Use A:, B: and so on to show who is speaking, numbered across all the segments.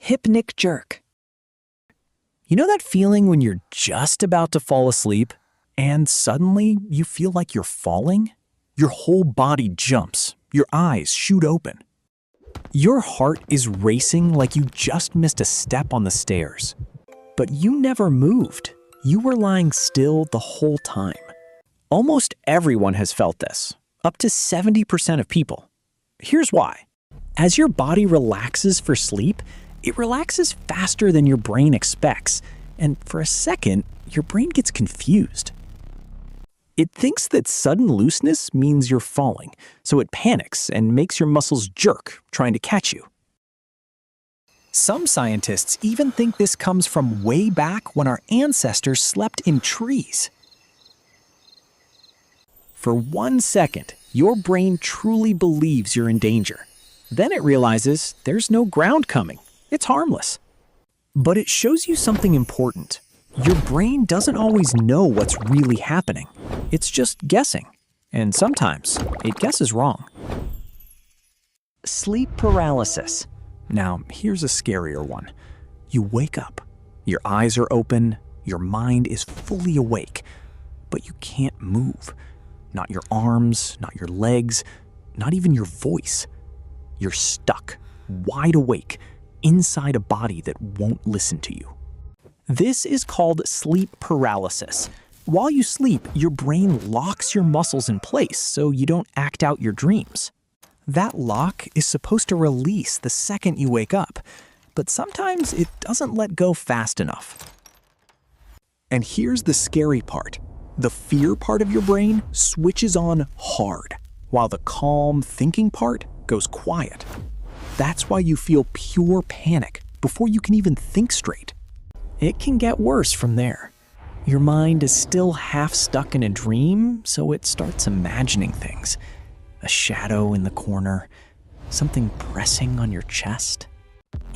A: Hypnic jerk. You know that feeling when you're just about to fall asleep and suddenly you feel like you're falling? Your whole body jumps, your eyes shoot open. Your heart is racing like you just missed a step on the stairs. But you never moved. You were lying still the whole time. Almost everyone has felt this, up to 70% of people. Here's why. As your body relaxes for sleep, it relaxes faster than your brain expects, and for a second, your brain gets confused. It thinks that sudden looseness means you're falling, so it panics and makes your muscles jerk, trying to catch you. Some scientists even think this comes from way back when our ancestors slept in trees. For 1 second, your brain truly believes you're in danger. Then it realizes there's no ground coming. It's harmless. But it shows you something important. Your brain doesn't always know what's really happening. It's just guessing. And sometimes it guesses wrong. Sleep paralysis. Now, here's a scarier one. You wake up. Your eyes are open. Your mind is fully awake. But you can't move. Not your arms, not your legs, not even your voice. You're stuck, wide awake, inside a body that won't listen to you. This is called sleep paralysis. While you sleep, your brain locks your muscles in place so you don't act out your dreams. That lock is supposed to release the second you wake up, but sometimes it doesn't let go fast enough. And here's the scary part. The fear part of your brain switches on hard, while the calm thinking part goes quiet. That's why you feel pure panic before you can even think straight. It can get worse from there. Your mind is still half stuck in a dream, so it starts imagining things. A shadow in the corner, something pressing on your chest,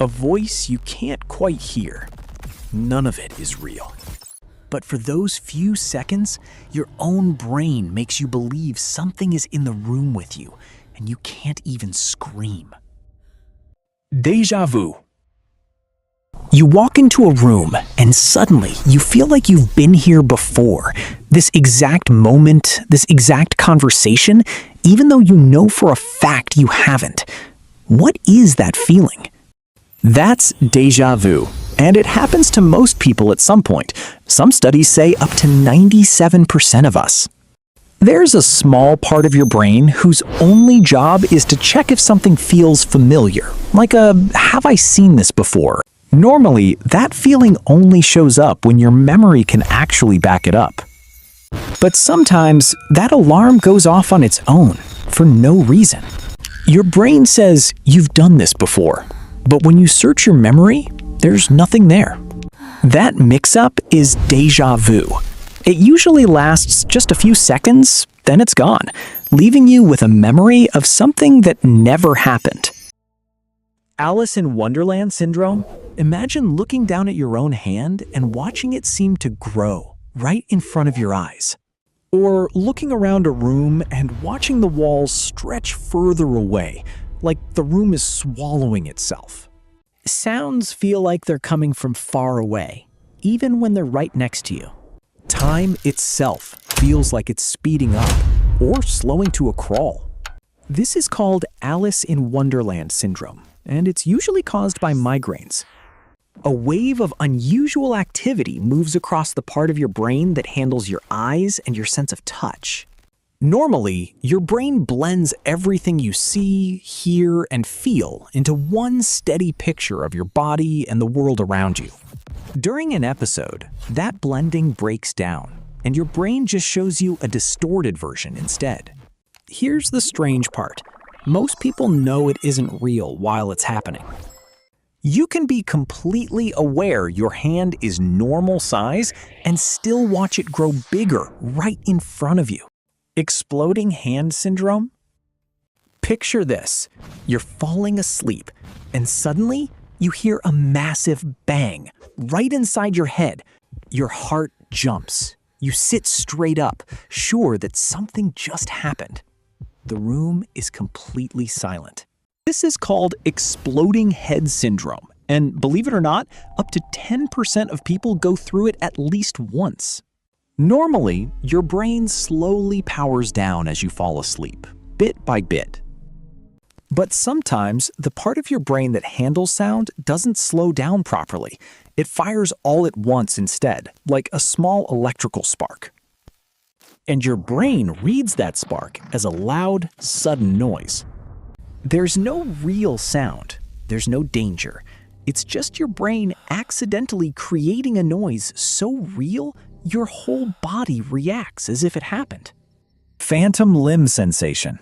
A: a voice you can't quite hear. None of it is real. But for those few seconds, your own brain makes you believe something is in the room with you, and you can't even scream. Déjà vu. You walk into a room and suddenly you feel like you've been here before. This exact moment, this exact conversation, even though you know for a fact you haven't. What is that feeling? That's déjà vu, and it happens to most people at some point. Some studies say up to 97% of us. There's a small part of your brain whose only job is to check if something feels familiar, like a "have I seen this before?" Normally, that feeling only shows up when your memory can actually back it up. But sometimes, that alarm goes off on its own, for no reason. Your brain says you've done this before, but when you search your memory, there's nothing there. That mix-up is déjà vu. It usually lasts just a few seconds, then it's gone, leaving you with a memory of something that never happened. Alice in Wonderland syndrome? Imagine looking down at your own hand and watching it seem to grow right in front of your eyes. Or looking around a room and watching the walls stretch further away, like the room is swallowing itself. Sounds feel like they're coming from far away, even when they're right next to you. Time itself feels like it's speeding up or slowing to a crawl. This is called Alice in Wonderland syndrome, and it's usually caused by migraines. A wave of unusual activity moves across the part of your brain that handles your eyes and your sense of touch. Normally, your brain blends everything you see, hear, and feel into one steady picture of your body and the world around you. During an episode, that blending breaks down, and your brain just shows you a distorted version instead. Here's the strange part. Most people know it isn't real while it's happening. You can be completely aware your hand is normal size and still watch it grow bigger right in front of you. Exploding hand syndrome? Picture this. You're falling asleep, and suddenly you hear a massive bang right inside your head. Your heart jumps. You sit straight up, sure that something just happened. The room is completely silent. This is called exploding head syndrome, And believe it or not, up to 10% of people go through it at least once. Normally, your brain slowly powers down as you fall asleep, bit by bit. But sometimes, the part of your brain that handles sound doesn't slow down properly. It fires all at once instead, like a small electrical spark. And your brain reads that spark as a loud, sudden noise. There's no real sound. There's no danger. It's just your brain accidentally creating a noise so real, your whole body reacts as if it happened. Phantom limb sensation.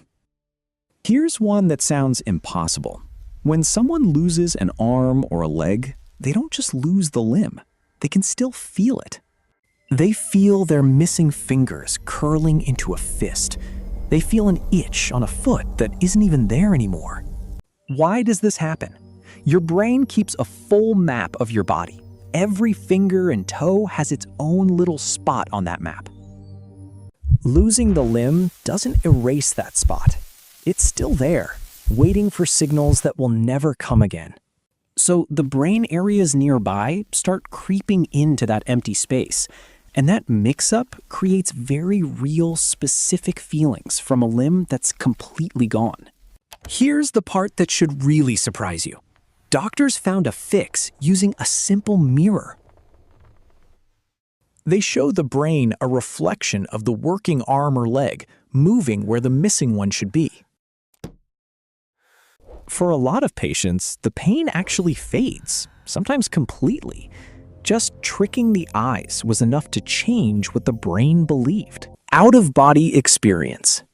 A: Here's one that sounds impossible. When someone loses an arm or a leg, they don't just lose the limb. They can still feel it. They feel their missing fingers curling into a fist. They feel an itch on a foot that isn't even there anymore. Why does this happen? Your brain keeps a full map of your body. Every finger and toe has its own little spot on that map. Losing the limb doesn't erase that spot. It's still there, waiting for signals that will never come again. So the brain areas nearby start creeping into that empty space, and that mix-up creates very real, specific feelings from a limb that's completely gone. Here's the part that should really surprise you. Doctors found a fix using a simple mirror. They show the brain a reflection of the working arm or leg, moving where the missing one should be. For a lot of patients, the pain actually fades, sometimes completely. Just tricking the eyes was enough to change what the brain believed. Out-of-body experience.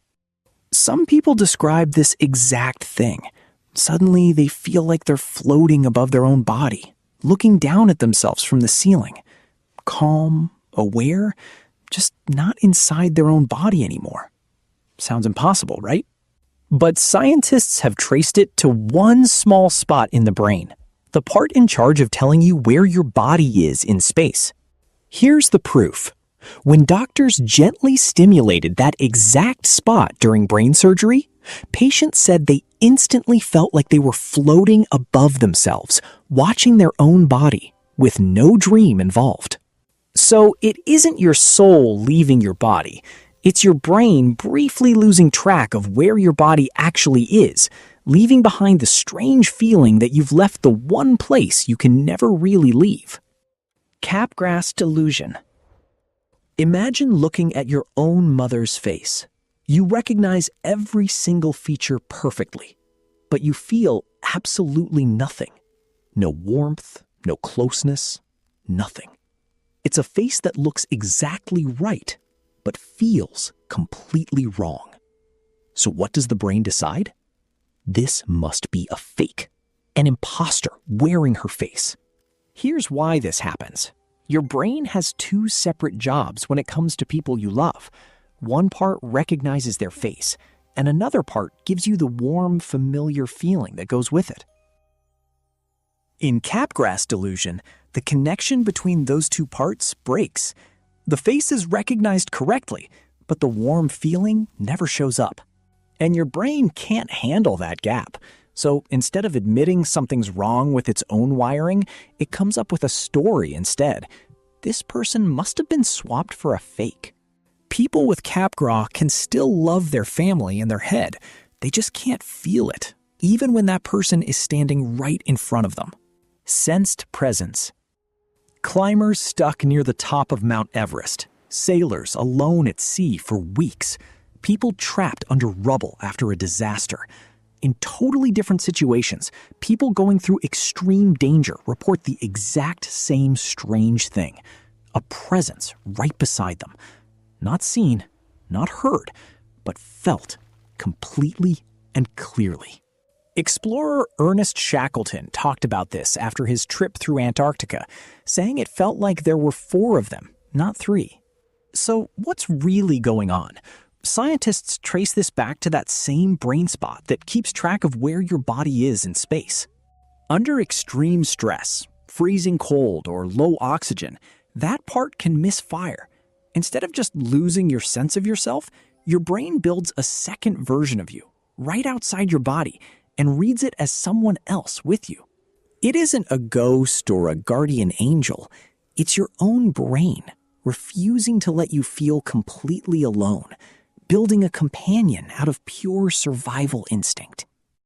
A: Some people describe this exact thing. Suddenly, they feel like they're floating above their own body, looking down at themselves from the ceiling. Calm, aware, just not inside their own body anymore. Sounds impossible, right? But scientists have traced it to one small spot in the brain, the part in charge of telling you where your body is in space. Here's the proof. When doctors gently stimulated that exact spot during brain surgery, patients said they instantly felt like they were floating above themselves, watching their own body, with no dream involved. So it isn't your soul leaving your body. It's your brain briefly losing track of where your body actually is, leaving behind the strange feeling that you've left the one place you can never really leave. Capgras delusion. Imagine looking at your own mother's face. You recognize every single feature perfectly, but you feel absolutely nothing. No warmth, no closeness, nothing. It's a face that looks exactly right, but feels completely wrong. So what does the brain decide? This must be a fake, an imposter wearing her face. Here's why this happens. Your brain has two separate jobs when it comes to people you love. One part recognizes their face, and another part gives you the warm, familiar feeling that goes with it. In Capgras delusion, the connection between those two parts breaks. The face is recognized correctly, but the warm feeling never shows up. And your brain can't handle that gap. So instead of admitting something's wrong with its own wiring, it comes up with a story instead. This person must have been swapped for a fake. People with Capgras can still love their family in their head. They just can't feel it, even when that person is standing right in front of them. Sensed presence. Climbers stuck near the top of Mount Everest. Sailors alone at sea for weeks. People trapped under rubble after a disaster. In totally different situations, people going through extreme danger report the exact same strange thing. A presence right beside them. Not seen, not heard, but felt completely and clearly. Explorer Ernest Shackleton talked about this after his trip through Antarctica, saying it felt like there were 4 of them, not 3. So what's really going on? Scientists trace this back to that same brain spot that keeps track of where your body is in space. Under extreme stress, freezing cold, or low oxygen, that part can misfire. Instead of just losing your sense of yourself, your brain builds a second version of you, right outside your body, and reads it as someone else with you. It isn't a ghost or a guardian angel. It's your own brain, refusing to let you feel completely alone, building a companion out of pure survival instinct.